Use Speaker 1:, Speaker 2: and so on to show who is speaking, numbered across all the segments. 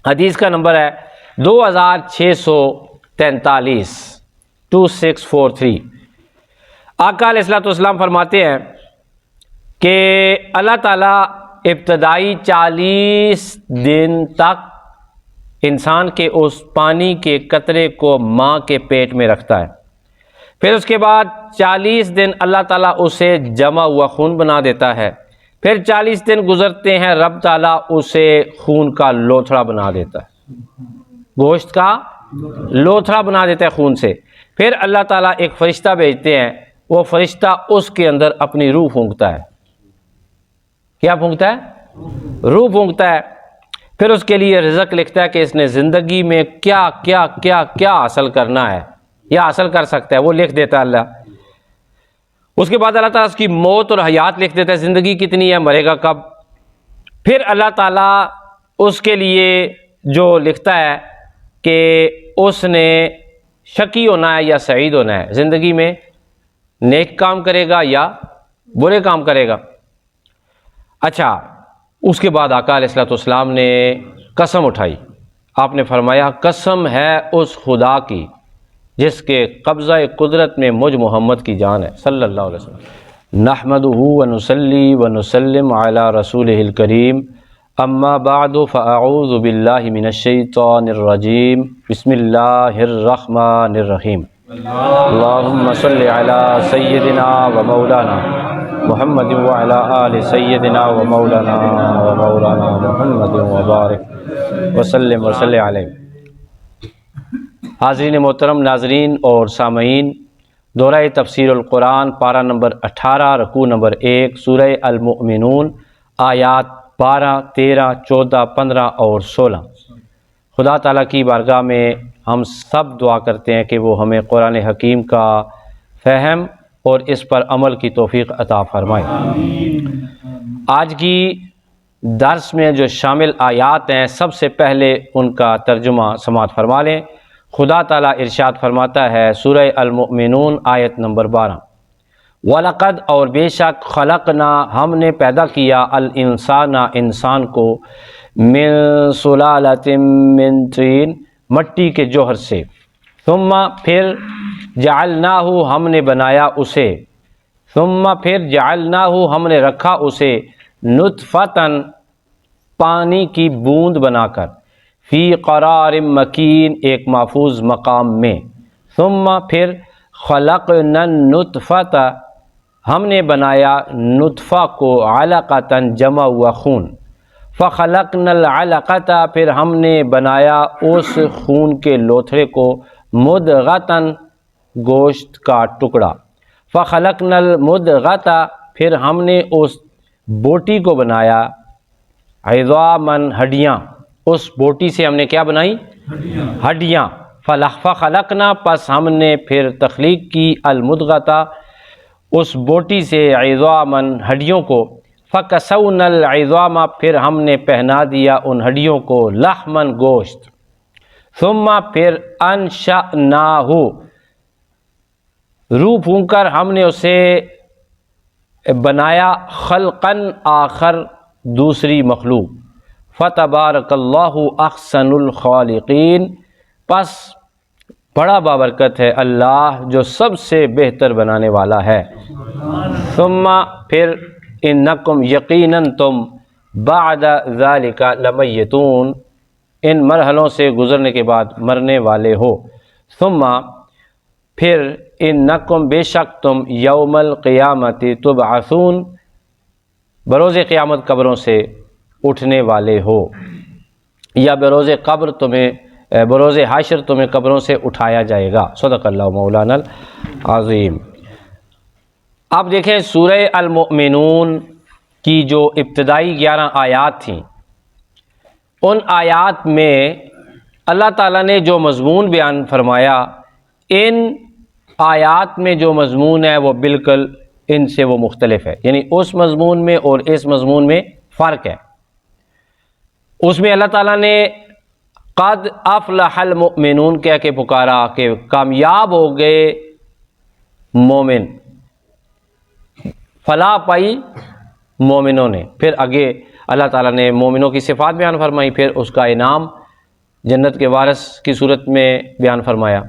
Speaker 1: حدیث کا نمبر ہے 2643 2643۔ آقا علیہ الصلوۃ والسلام فرماتے ہیں کہ اللہ تعالیٰ ابتدائی 40 دن تک انسان کے اس پانی کے قطرے کو ماں کے پیٹ میں رکھتا ہے، پھر اس کے بعد 40 دن اللہ تعالیٰ اسے جمع ہوا خون بنا دیتا ہے، پھر 40 دن گزرتے ہیں رب تعالیٰ اسے خون کا لوتھڑا بنا دیتا ہے، گوشت کا لوتھڑا بنا دیتا ہے خون سے۔ پھر اللہ تعالیٰ ایک فرشتہ بھیجتے ہیں، وہ فرشتہ اس کے اندر اپنی روح پھونکتا ہے۔ کیا پھونکتا ہے؟ روح پھونکتا ہے۔ پھر اس کے لیے رزق لکھتا ہے کہ اس نے زندگی میں کیا کیا کیا کیا حاصل کرنا ہے یا حاصل کر سکتا ہے، وہ لکھ دیتا ہے اللہ۔ اس کے بعد اللہ تعالیٰ اس کی موت اور حیات لکھ دیتا ہے، زندگی کتنی ہے، مرے گا کب۔ پھر اللہ تعالیٰ اس کے لیے جو لکھتا ہے کہ اس نے شقی ہونا ہے یا سعید ہونا ہے، زندگی میں نیک کام کرے گا یا برے کام کرے گا۔ اچھا، اس کے بعد آقا علیہ الصلوۃ والسلام نے قسم اٹھائی، آپ نے فرمایا قسم ہے اس خدا کی جس کے قبضہ قدرت میں مجھ محمد کی جان ہے صلی اللہ علیہ وسلم، نحمدہ ونصلی ونسلم علی رسولہ الکریم، اما بعد فاعوذ باللہ من الشیطان الرجیم، بسم اللہ الرحمن الرحیم، اللہم صلی علی سیدنا و مولانا محمد وعلی آل سیدنا و مولانا محمد وبارک وسلم وصلی علیہ۔ حاضرین محترم، ناظرین اور سامعین، دورہ تفسیر القرآن پارہ نمبر 18 رکوع نمبر 1 سورہ المؤمنون آیات 12، 13، 14، 15 اور 16۔ خدا تعالیٰ کی بارگاہ میں ہم سب دعا کرتے ہیں کہ وہ ہمیں قرآن حکیم کا فہم اور اس پر عمل کی توفیق عطا فرمائے۔ آج کی درس میں جو شامل آیات ہیں، سب سے پہلے ان کا ترجمہ سماعت فرما لیں۔ خدا تعالیٰ ارشاد فرماتا ہے سورہ المؤمنون آیت نمبر 12، وَلَقَدْ اور بے شک خلقنا ہم نے پیدا کیا الانسان انسان کو من سلالۃ من طین مٹی کے جوہر سے، ثم پھر جعلناہ ہم نے بنایا اسے، ثم پھر جعلناہ ہم نے رکھا اسے نطفۃ پانی کی بوند بنا کر، فی قرار مکین ایک محفوظ مقام میں، ثم پھر خلقنا النطفۃ ہم نے بنایا نطفہ کو علقۃ جمع ہوا خون، فخلقنا العلقۃ پھر ہم نے بنایا اس خون کے لوتھڑے کو مدغۃ گوشت کا ٹکڑا، فخلقنا المدغۃ پھر ہم نے اس بوٹی کو بنایا عظاما ہڈیاں، اس بوٹی سے ہم نے کیا بنائی؟ ہڈیاں، فخلقنا پس ہم نے پھر تخلیق کی المدغۃ اس بوٹی سے عظاما ہڈیوں کو، فکسونا العظام پھر ہم نے پہنا دیا ان ہڈیوں کو لحما گوشت، ثم پھر انشأناہ روح پھونک کر ہم نے اسے بنایا خلقا آخر دوسری مخلوق، فتبارک اللہ احسن الخالقین پس بڑا بابرکت ہے اللہ جو سب سے بہتر بنانے والا ہے، ثم پھر انکم یقیناً تم بعد ذالک لمیتون ان مرحلوں سے گزرنے کے بعد مرنے والے ہو، ثم پھر انکم بے شک تم یوم القیامت تبعثون بروز قیامت قبروں سے اٹھنے والے ہو، یا بروز قبر تمہیں بروز حاشر تمہیں قبروں سے اٹھایا جائے گا۔ صدق اللہ مولانا العظیم۔ آپ دیکھیں سورہ المؤمنون کی جو ابتدائی 11 آیات تھیں، ان آیات میں اللہ تعالیٰ نے جو مضمون بیان فرمایا، ان آیات میں جو مضمون ہے وہ بالکل ان سے وہ مختلف ہے، یعنی اس مضمون میں اور اس مضمون میں فرق ہے۔ اس میں اللہ تعالیٰ نے قد افلح المؤمنون کہہ کے پکارا کہ کامیاب ہو گئے مومن، فلاح پائی مومنوں نے۔ پھر آگے اللہ تعالیٰ نے مومنوں کی صفات بیان فرمائی، پھر اس کا انعام جنت کے وارث کی صورت میں بیان فرمایا۔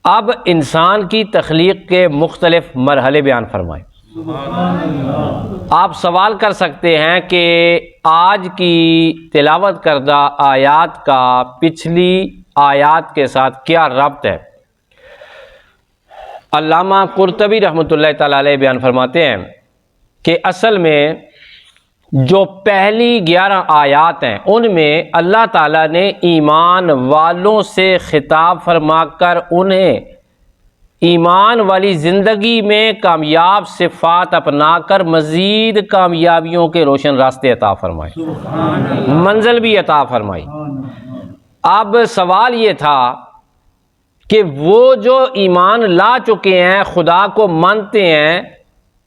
Speaker 1: اب انسان کی تخلیق کے مختلف مرحلے بیان فرمائے۔ آپ سوال کر سکتے ہیں کہ آج کی تلاوت کردہ آیات کا پچھلی آیات کے ساتھ کیا ربط ہے؟ علامہ قرطبی رحمۃ اللہ تعالی علیہ بیان فرماتے ہیں کہ اصل میں جو پہلی 11 آیات ہیں ان میں اللہ تعالیٰ نے ایمان والوں سے خطاب فرما کر انہیں ایمان والی زندگی میں کامیاب صفات اپنا کر مزید کامیابیوں کے روشن راستے عطا فرمائے، منزل بھی عطا فرمائی۔ اب سوال یہ تھا کہ وہ جو ایمان لا چکے ہیں، خدا کو مانتے ہیں،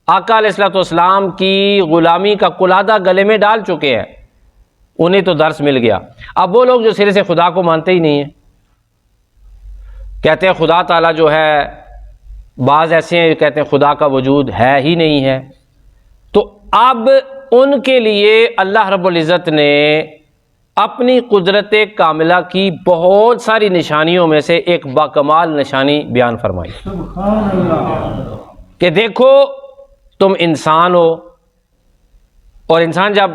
Speaker 1: آقا علیہ الصلوۃ والسلام کی غلامی کا قلادہ گلے میں ڈال چکے ہیں، انہیں تو درس مل گیا۔ اب وہ لوگ جو سرے سے خدا کو مانتے ہی نہیں ہیں، کہتے ہیں خدا تعالیٰ جو ہے، بعض ایسے ہیں کہتے ہیں خدا کا وجود ہے ہی نہیں ہے، تو اب ان کے لیے اللہ رب العزت نے اپنی قدرت کاملہ کی بہت ساری نشانیوں میں سے ایک باکمال نشانی بیان فرمائی کہ دیکھو تم انسان ہو، اور انسان جب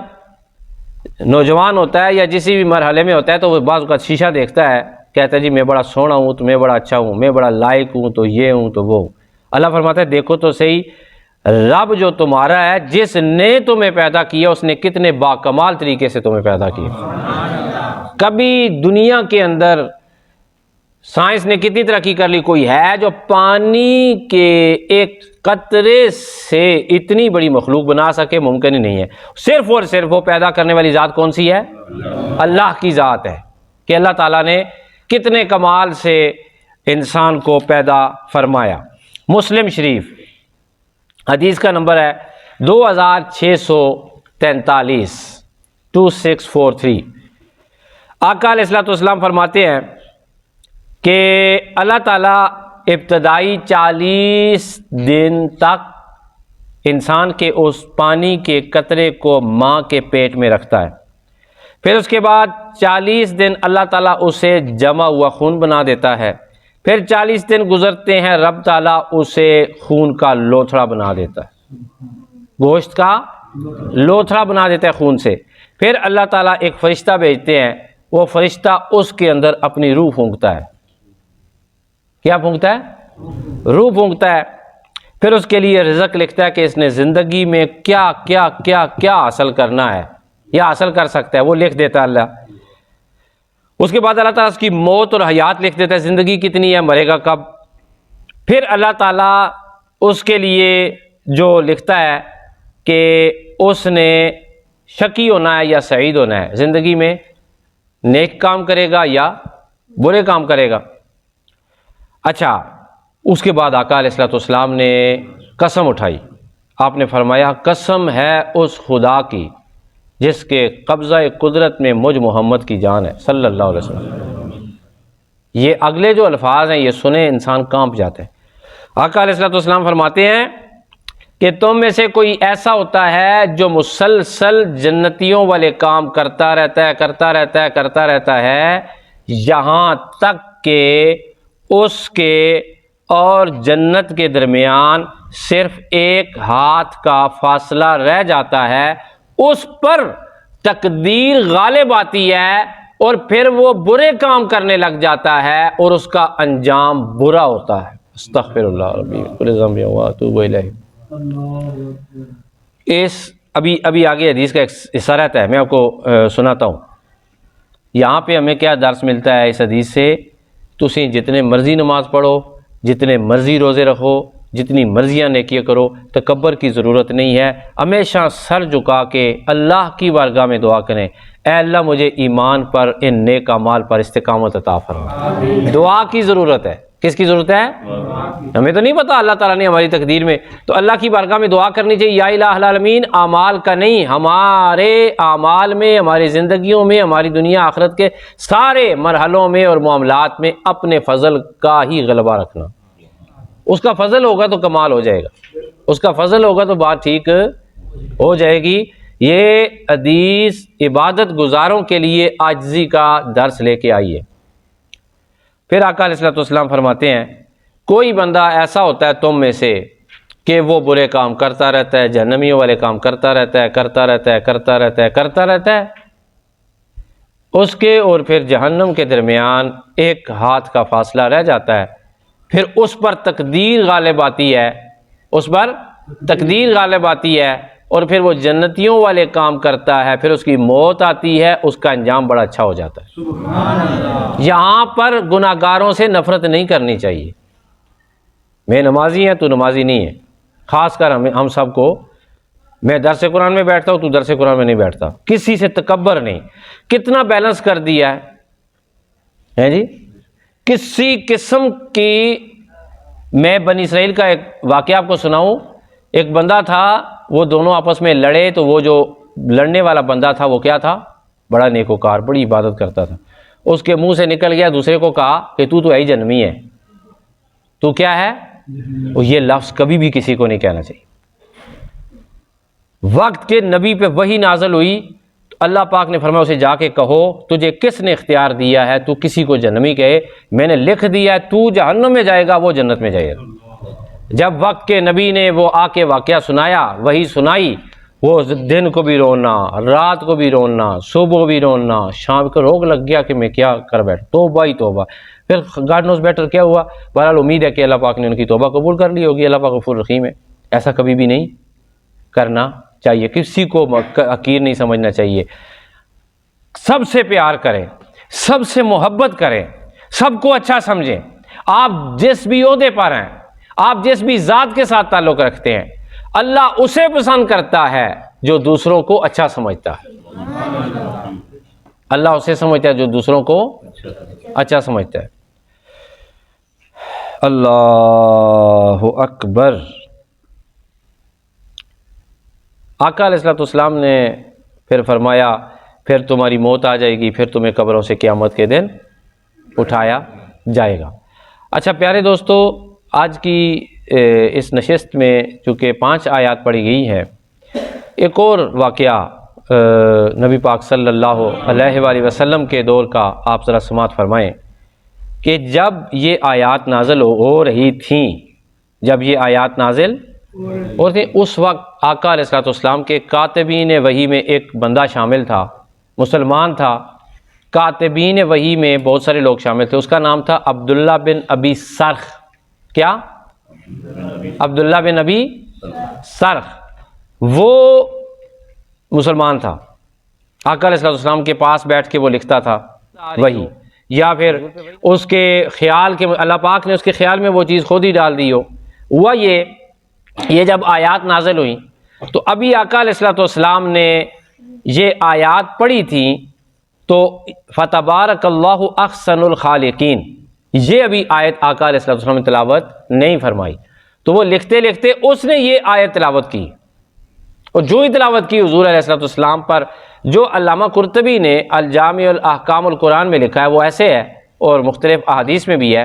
Speaker 1: نوجوان ہوتا ہے یا کسی بھی مرحلے میں ہوتا ہے تو وہ بعض اوقات شیشہ دیکھتا ہے، کہتا ہے جی میں بڑا سونا ہوں، تو میں بڑا اچھا ہوں، میں بڑا لائق ہوں، تو یہ ہوں تو وہ۔ اللہ فرماتا ہے دیکھو تو صحیح، رب جو تمہارا ہے، جس نے تمہیں پیدا کیا، اس نے کتنے باکمال طریقے سے تمہیں پیدا کیا۔ کبھی دنیا کے اندر سائنس نے کتنی ترقی کر لی، کوئی ہے جو پانی کے ایک قطرے سے اتنی بڑی مخلوق بنا سکے؟ ممکن ہی نہیں ہے۔ صرف اور صرف وہ پیدا کرنے والی ذات کون سی ہے؟ اللہ کی ذات ہے، کہ اللہ تعالیٰ نے کتنے کمال سے انسان کو پیدا فرمایا۔ مسلم شریف حدیث کا نمبر ہے 2643 2643۔ آقا علیہ الصلوۃ والسلام فرماتے ہیں کہ اللہ تعالیٰ ابتدائی 40 دن تک انسان کے اس پانی کے قطرے کو ماں کے پیٹ میں رکھتا ہے، پھر اس کے بعد 40 دن اللہ تعالیٰ اسے جمع ہوا خون بنا دیتا ہے، پھر 40 دن گزرتے ہیں، رب تعالیٰ اسے خون کا لوتھڑا بنا دیتا ہے، گوشت کا لوتھڑا بنا دیتا ہے خون سے۔ پھر اللہ تعالیٰ ایک فرشتہ بھیجتے ہیں، وہ فرشتہ اس کے اندر اپنی روح پھونکتا ہے۔ کیا پھونکتا ہے؟ روح پھونکتا ہے۔ پھر اس کے لیے رزق لکھتا ہے کہ اس نے زندگی میں کیا کیا کیا کیا حاصل کرنا ہے یا حاصل کر سکتا ہے، وہ لکھ دیتا ہے اللہ۔ اس کے بعد اللہ تعالیٰ اس کی موت اور حیات لکھ دیتا ہے، زندگی کتنی ہے، مرے گا کب۔ پھر اللہ تعالیٰ اس کے لیے جو لکھتا ہے کہ اس نے شقی ہونا ہے یا سعید ہونا ہے، زندگی میں نیک کام کرے گا یا برے کام کرے گا۔ اچھا، اس کے بعد آقا علیہ الصلوۃ والسلام نے قسم اٹھائی، آپ نے فرمایا قسم ہے اس خدا کی جس کے قبضہ قدرت میں مجھ محمد کی جان ہے صلی اللہ علیہ وسلم۔ یہ اگلے جو الفاظ ہیں یہ سنے انسان کانپ جاتے ہیں۔ آقا علیہ الصلوۃ والسلام فرماتے ہیں کہ تم میں سے کوئی ایسا ہوتا ہے جو مسلسل جنتیوں والے کام کرتا رہتا ہے یہاں تک کہ اس کے اور جنت کے درمیان صرف ایک ہاتھ کا فاصلہ رہ جاتا ہے، اس پر تقدیر غالب آتی ہے اور پھر وہ برے کام کرنے لگ جاتا ہے اور اس کا انجام برا ہوتا ہے۔ استغفر اللہ ربی کل ذنب واتوب الیہ۔ ابھی آگے حدیث کا ایک حصہ رہتا ہے، میں آپ کو سناتا ہوں۔ یہاں پہ ہمیں کیا درس ملتا ہے اس حدیث سے؟ تسی جتنے مرضی نماز پڑھو، جتنے مرضی روزے رکھو، جتنی مرضیاں نیکیاں کرو، تکبر کی ضرورت نہیں ہے۔ ہمیشہ سر جھکا کے اللہ کی بارگاہ میں دعا کریں، اے اللہ مجھے ایمان پر، ان نیک اعمال پر استقامت عطا فرما۔ دعا کی ضرورت ہے۔ کس کی ضرورت ہے؟ ہمیں تو نہیں پتا اللہ تعالیٰ نے ہماری تقدیر میں، تو اللہ کی بارگاہ میں دعا کرنی چاہیے، یا الہ العالمین اعمال کا نہیں، ہمارے اعمال میں، ہماری زندگیوں میں، ہماری دنیا آخرت کے سارے مرحلوں میں اور معاملات میں اپنے فضل کا ہی غلبہ رکھنا۔ اس کا فضل ہوگا تو کمال ہو جائے گا، اس کا فضل ہوگا تو بات ٹھیک ہو جائے گی۔ یہ حدیث عبادت گزاروں کے لیے عاجزی کا درس لے کے آئی ہے۔ پھر آقا علیہ الصلوۃ والسلام فرماتے ہیں کوئی بندہ ایسا ہوتا ہے تم میں سے کہ وہ برے کام کرتا رہتا ہے، جہنمیوں والے کام کرتا رہتا ہے، اس کے اور پھر جہنم کے درمیان ایک ہاتھ کا فاصلہ رہ جاتا ہے، پھر اس پر تقدیر غالب آتی ہے اور پھر وہ جنتیوں والے کام کرتا ہے، پھر اس کی موت آتی ہے، اس کا انجام بڑا اچھا ہو جاتا ہے۔ سبحان اللہ۔ یہاں پر گناہگاروں سے نفرت نہیں کرنی چاہیے۔ میں نمازی ہیں تو نمازی نہیں ہے، خاص کر ہم سب کو، میں درس قرآن میں بیٹھتا ہوں تو درس قرآن میں نہیں بیٹھتا، کسی سے تکبر نہیں۔ کتنا بیلنس کر دیا ہے جی، کسی قسم کی۔ میں بنی اسرائیل کا ایک واقعہ آپ کو سناؤں۔ ایک بندہ تھا، وہ دونوں آپس میں لڑے تو وہ جو لڑنے والا بندہ تھا وہ کیا تھا؟ بڑا نیکوکار، بڑی عبادت کرتا تھا۔ اس کے منہ سے نکل گیا، دوسرے کو کہا کہ تو ہے ہی جہنمی ہے، تو کیا ہے؟ یہ لفظ کبھی بھی کسی کو نہیں کہنا چاہیے۔ وقت کے نبی پہ وحی نازل ہوئی تو اللہ پاک نے فرمایا اسے جا کے کہو تجھے کس نے اختیار دیا ہے تو کسی کو جہنمی کہے، میں نے لکھ دیا ہے تو جہنم میں جائے گا، وہ جنت میں جائے گا۔ جب وقت کے نبی نے وہ آ کے واقعہ سنایا، وحی سنائی، وہ دن کو بھی رونا، رات کو بھی رونا، صبح بھی رونا، شام کو روگ لگ گیا کہ میں کیا کر بیٹھ، توبہ ہی توبہ۔ پھر گاڈ نوز بیٹر کیا ہوا، بہرحال امید ہے کہ اللہ پاک نے ان کی توبہ قبول کر لی ہوگی، اللہ پاک غفور رحیم ہے۔ ایسا کبھی بھی نہیں کرنا چاہیے، کسی کو حقیر نہیں سمجھنا چاہیے۔ سب سے پیار کریں، سب سے محبت کریں، سب کو اچھا سمجھیں۔ آپ جس بھی عہدے پر ہیں، آپ جس بھی ذات کے ساتھ تعلق رکھتے ہیں، اللہ اسے پسند کرتا ہے جو دوسروں کو اچھا سمجھتا ہے۔ اللہ اسے سمجھتا ہے جو دوسروں کو اچھا سمجھتا ہے۔ اللہ اکبر۔ آقا علیہ الصلوۃ والسلام نے پھر فرمایا پھر تمہاری موت آ جائے گی، پھر تمہیں قبروں سے قیامت کے دن اٹھایا جائے گا۔ اچھا پیارے دوستو، آج کی اس نشست میں چونکہ 5 آیات پڑھی گئی ہیں، ایک اور واقعہ نبی پاک صلی اللہ علیہ وآلہ وسلم کے دور کا آپ ذرا سماعت فرمائیں کہ جب یہ آیات نازل ہو رہی تھیں، جب یہ آیات نازل اور تھے، اس وقت آقا علیہ الصلوۃ والسلام کے کاتبین وحی میں ایک بندہ شامل تھا، مسلمان تھا۔ کاتبین وحی میں بہت سارے لوگ شامل تھے، اس کا نام تھا عبداللہ بن ابی سرخ۔ کیا؟ عبداللہ بن ابی سرخ۔ وہ مسلمان تھا، آقا علیہ الصلوۃ والسلام کے پاس بیٹھ کے وہ لکھتا تھا وحی، یا پھر اس کے خیال کے اللہ پاک نے اس کے خیال میں وہ چیز خود ہی ڈال دی ہو۔ ہوا یہ جب آیات نازل ہوئیں تو ابھی آقا علیہ الصلوۃ والسلام نے یہ آیات پڑھی تھیں تو فتبارک اللہ احسن الخالقین، یہ ابھی آیت آقا علیہ الصلوۃ والسلام نے تلاوت نہیں فرمائی، تو وہ لکھتے لکھتے اس نے یہ آیت تلاوت کی، اور جو ہی تلاوت کی حضور علیہ الصلوۃ والسلام پر، جو علامہ قرطبی نے الجامع الاحکام القرآن میں لکھا ہے وہ ایسے ہے، اور مختلف احادیث میں بھی ہے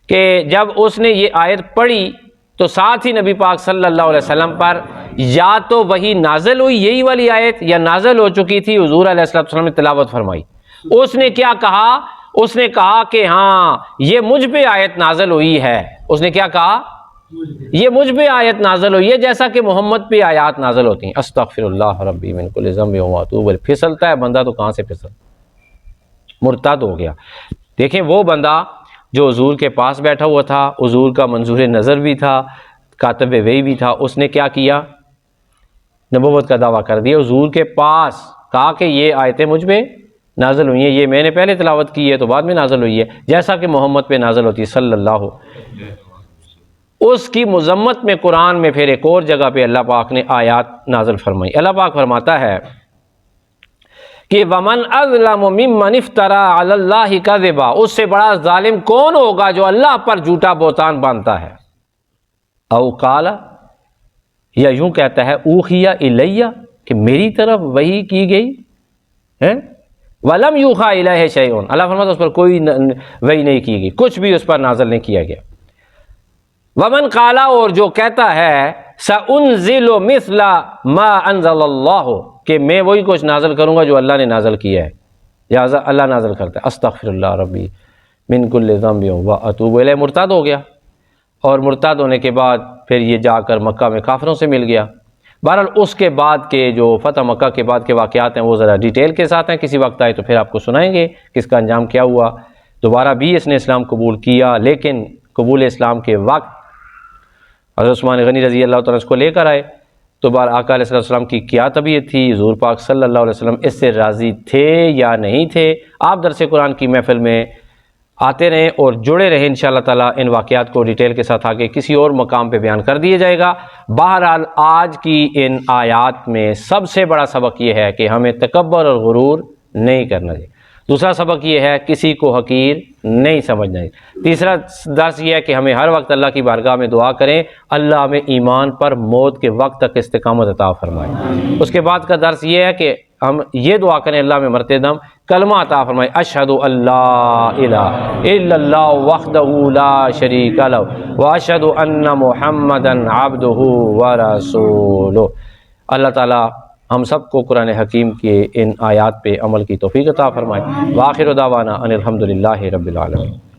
Speaker 1: کہ جب اس نے یہ آیت پڑھی تو ساتھ ہی نبی پاک صلی اللہ علیہ وسلم پر یا تو وہی نازل ہوئی یہی والی آیت، یا نازل ہو چکی تھی، حضور علیہ الصلوۃ والسلام نے تلاوت فرمائی۔ اس نے کیا کہا؟ اس نے کہا کہ ہاں یہ مجھ پہ آیت نازل ہوئی ہے۔ اس نے کیا کہا؟ یہ مجھ پہ آیت نازل ہوئی ہے جیسا کہ محمد پہ آیات نازل ہوتی ہیں۔ استغفر اللہ ربی من کل ذنب واتوب الیہ۔ پھسلتا ہے بندہ تو کہاں سے پھسل، مرتد ہو گیا۔ دیکھیں وہ بندہ جو حضور کے پاس بیٹھا ہوا تھا، حضور کا منظور نظر بھی تھا، کاتب وحی بھی تھا، اس نے کیا کیا؟ نبوت کا دعویٰ کر دیا۔ حضور کے پاس کہا کہ یہ آیتیں مجھ پہ نازل ہوئی ہیں، یہ میں نے پہلے تلاوت کی ہے تو بعد میں نازل ہوئی ہے، جیسا کہ محمد پہ نازل ہوتی ہے صلی اللہ۔ اس کی مذمت میں قرآن میں پھر ایک اور جگہ پہ اللہ پاک نے آیات نازل فرمائی۔ اللہ پاک فرماتا ہے کہ وَمَنْ أَظْلَمُ مِمَّنِ افْتَرَىٰ عَلَى اللَّهِ كَذِبًا، اس سے بڑا ظالم کون ہوگا جو اللہ پر جھوٹا بہتان باندھتا ہے۔ او قال، یا یوں کہتا ہے اوحی الیہ، کہ میری طرف وحی کی گئی ہے، وَلَمْ يُوحَىٰ إِلَيْهِ شَيْءٌ، اللہ فرماتا ہے اس پر کوئی وحی نہیں کی گئی، کچھ بھی اس پر نازل نہیں کیا گیا۔ وَمَنْ قَالَ، اور جو کہتا ہے سَأُنزِلُ مِثْلَ مَا أَنزَلَ اللَّهُ، کہ میں وہی کچھ نازل کروں گا جو اللہ نے نازل کیا ہے، لہٰذا اللہ نازل کرتا ہے استغفر اللہ ربی من کل ذنب و اتوب الیہ، مرتد ہو گیا، اور مرتد ہونے کے بعد پھر یہ جا کر مکہ میں کافروں سے مل گیا۔ بہرحال اس کے بعد کے جو فتح مکہ کے بعد کے واقعات ہیں وہ ذرا ڈیٹیل کے ساتھ ہیں، کسی وقت آئے تو پھر آپ کو سنائیں گے کس کا انجام کیا ہوا۔ دوبارہ بھی اس نے اسلام قبول کیا، لیکن قبول اسلام کے وقت حضرت عثمان غنی رضی اللہ تعالیٰ اس کو لے کر آئے تو بار آقا علیہ السلام کی کیا طبیعت تھی، حضور پاک صلی اللہ علیہ وسلم اس سے راضی تھے یا نہیں تھے۔ آپ درس قرآن کی محفل میں آتے رہیں اور جڑے رہیں، انشاءاللہ تعالیٰ ان واقعات کو ڈیٹیل کے ساتھ آگے کسی اور مقام پہ بیان کر دیا جائے گا۔ بہرحال آج کی ان آیات میں سب سے بڑا سبق یہ ہے کہ ہمیں تکبر اور غرور نہیں کرنا چاہیے۔ دوسرا سبق یہ ہے کسی کو حقیر نہیں سمجھنا چاہیے۔ تیسرا درس یہ ہے کہ ہمیں ہر وقت اللہ کی بارگاہ میں دعا کریں اللہ ہمیں ایمان پر موت کے وقت تک استقامت عطا فرمائے۔ اس کے بعد کا درس یہ ہے کہ ہم یہ دعا کریں اللہ میں مرتے دم کلمہ عطا فرمائے، اشہد ان لا الہ الا اللہ وحدہ لا شریک لہ واشہد ان محمدا عبدہ ورسولہ۔ اللہ تعالیٰ ہم سب کو قرآن حکیم کے ان آیات پہ عمل کی توفیق عطا فرمائے۔ وآخر دعوانا ان الحمدللہ رب العالمین۔